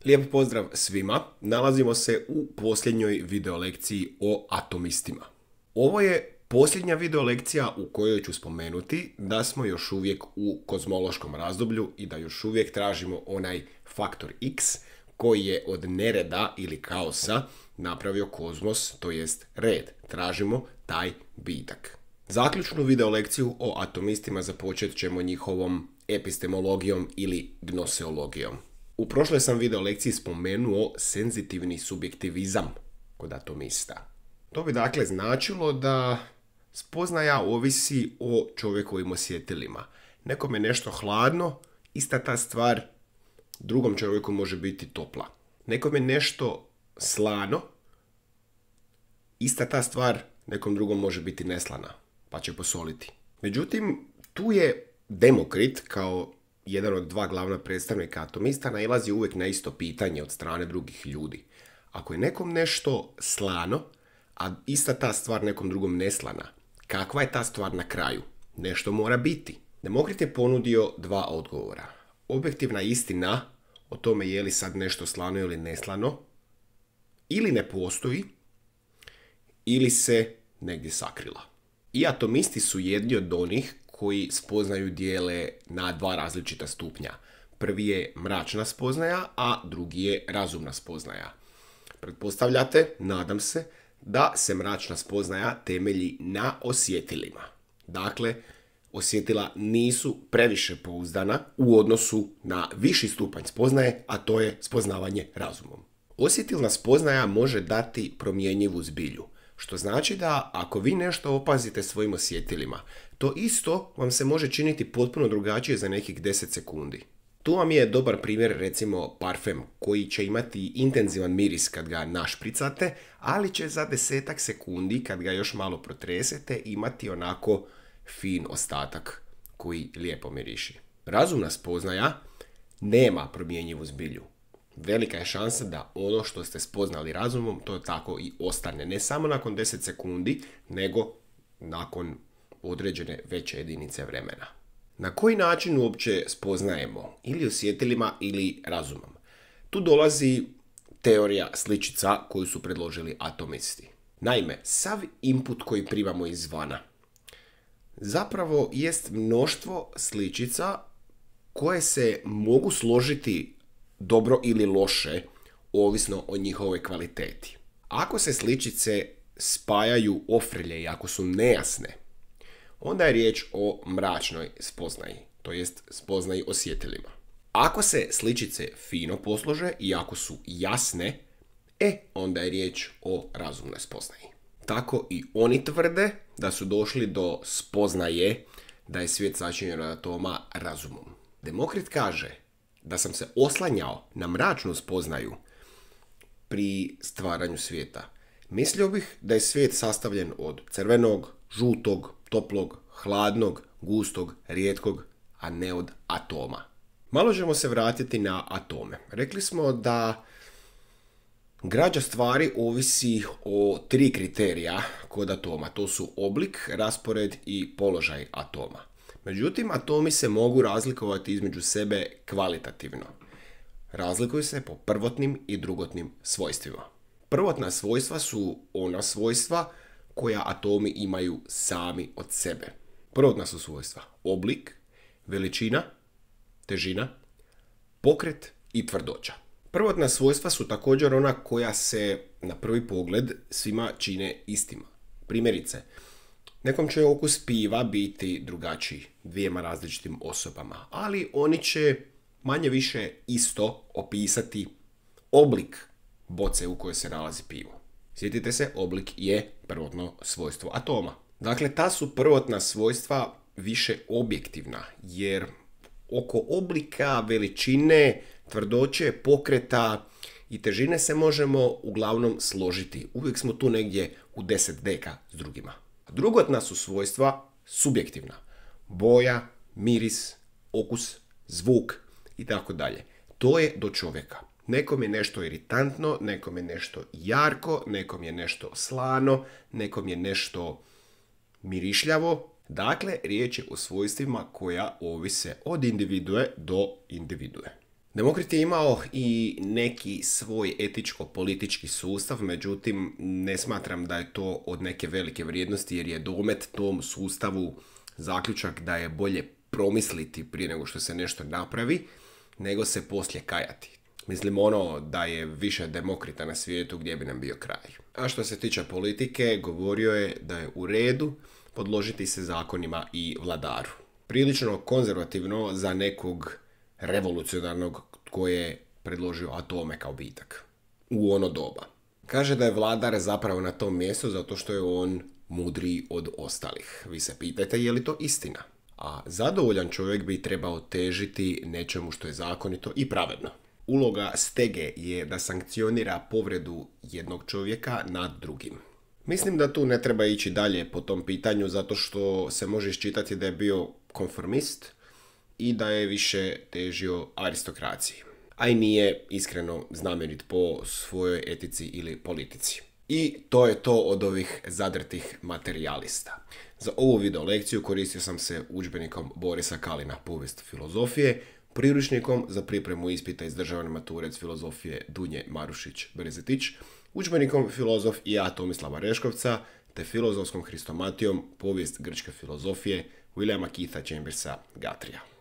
Lijep pozdrav svima, nalazimo se u posljednjoj video lekciji o atomistima. Ovo je posljednja video lekcija u kojoj ću spomenuti da smo još uvijek u kozmološkom razdoblju i da još uvijek tražimo onaj faktor X koji je od nereda ili kaosa napravio kozmos, to jest red. Tražimo taj bitak. Zaključnu video lekciju o atomistima započet ćemo njihovom epistemologijom ili gnoseologijom. U prošloj sam video lekciji spomenuo senzitivni subjektivizam kod atomista. To bi dakle značilo da spoznaja ovisi o čovjekovim osjetilima. Nekom je nešto hladno, ista ta stvar drugom čovjeku može biti topla. Nekom je nešto slano, ista ta stvar nekom drugom može biti neslana, pa će posoliti. Međutim, tu je Demokrit kao jedan od dva glavna predstavnika atomista nailazi uvijek na isto pitanje od strane drugih ljudi. Ako je nekom nešto slano, a ista ta stvar nekom drugom neslana, kakva je ta stvar na kraju? Nešto mora biti. Demokrit je ponudio dva odgovora. Objektivna istina o tome je li sad nešto slano ili neslano, ili ne postoji, ili se negdje sakrila. I atomisti su jedni od onih koji spoznaju dijele na dva različita stupnja. Prvi je mračna spoznaja, a drugi je razumna spoznaja. Pretpostavljate, nadam se, da se mračna spoznaja temelji na osjetilima. Dakle, osjetila nisu previše pouzdana u odnosu na viši stupanj spoznaje, a to je spoznavanje razumom. Osjetilna spoznaja može dati promjenjivu zbilju, što znači da ako vi nešto opazite svojim osjetilima, to isto vam se može činiti potpuno drugačije za nekih 10 sekundi. Tu vam je dobar primjer recimo parfem koji će imati intenzivan miris kad ga našpricate, ali će za 10 sekundi kad ga još malo protresete imati onako fin ostatak koji lijepo miriši. Razumna spoznaja nema promjenjivu zbilju. Velika je šansa da ono što ste spoznali razumom to tako i ostane. Ne samo nakon 10 sekundi, nego nakon određene veće jedinice vremena. Na koji način uopće spoznajemo ili osjetilima ili razumom? Tu dolazi teorija sličica koju su predložili atomisti. Naime, sav input koji primamo izvana zapravo jest mnoštvo sličica koje se mogu složiti dobro ili loše, ovisno o njihovoj kvaliteti. Ako se sličice spajaju ofrlje i ako su nejasne, onda je riječ o mračnoj spoznaji, to jest spoznaji osjetilima. Ako se sličice fino poslože i ako su jasne, onda je riječ o razumnoj spoznaji. Tako i oni tvrde da su došli do spoznaje da je svijet sačinjen od atoma razumom. Demokrit kaže da sam se oslanjao na mračnu spoznaju pri stvaranju svijeta. Mislio bih da je svijet sastavljen od crvenog, žutog, toplog, hladnog, gustog, rijetkog, a ne od atoma. Malo ćemo se vratiti na atome. Rekli smo da građa stvari ovisi o 3 kriterija kod atoma. To su oblik, raspored i položaj atoma. Međutim, atomi se mogu razlikovati između sebe kvalitativno. Razlikuju se po prvotnim i drugotnim svojstvima. Prvotna svojstva su ona svojstva koja atomi imaju sami od sebe. Prvotna su svojstva oblik, veličina, težina, pokret i tvrdoća. Prvotna svojstva su također ona koja se na prvi pogled svima čine istima. Primjerice, nekom će okus piva biti drugačiji dvijema različitim osobama, ali oni će manje više isto opisati oblik boce u kojoj se nalazi pivo. Sjetite se, oblik je prvotno svojstvo atoma. Dakle, ta su prvotna svojstva više objektivna, jer oko oblika, veličine, tvrdoće, pokreta i težine se možemo uglavnom složiti. Uvijek smo tu negdje u 10 deka s drugima. Drugotna su svojstva subjektivna. Boja, miris, okus, zvuk i tako dalje. To je do čovjeka. Nekom je nešto iritantno, nekom je nešto jarko, nekom je nešto slano, nekom je nešto mirišljavo, Dakle, riječ je o svojstvima koja ovise od individue do individue. Demokrit je imao i neki svoj etičko-politički sustav, međutim ne smatram da je to od neke velike vrijednosti jer je domet tom sustavu zaključak da je bolje promisliti prije nego što se nešto napravi, nego se poslije kajati. Mislim da je više Demokrita na svijetu gdje bi nam bio kraj. A što se tiče politike, govorio je da je u redu podložiti se zakonima i vladaru. Prilično konzervativno za nekog revolucionarnog tko je predložio atome kao bitak u ono doba. Kaže da je vladar zapravo na tom mjestu zato što je on mudriji od ostalih. Vi se pitate je li to istina? A zadovoljan čovjek bi trebao težiti nečemu što je zakonito i pravedno. Uloga stege je da sankcionira povredu jednog čovjeka nad drugim. Mislim da tu ne treba ići dalje po tom pitanju zato što se može iščitati da je bio konformist i da je više težio aristokraciji, a i nije iskreno znamenit po svojoj etici ili politici. I to je to od ovih zadrtih materijalista. Za ovu video lekciju koristio sam se udžbenikom Borisa Kalina Povijest filozofije, priručnikom za pripremu ispita iz državne mature iz filozofije Dunje Marušić-Brezetić, udžbenikom Filozof i ja Tomislava Reškovca, te filozofskom hristomatijom Povijest grčke filozofije Williama Keitha Chambersa Gathrija.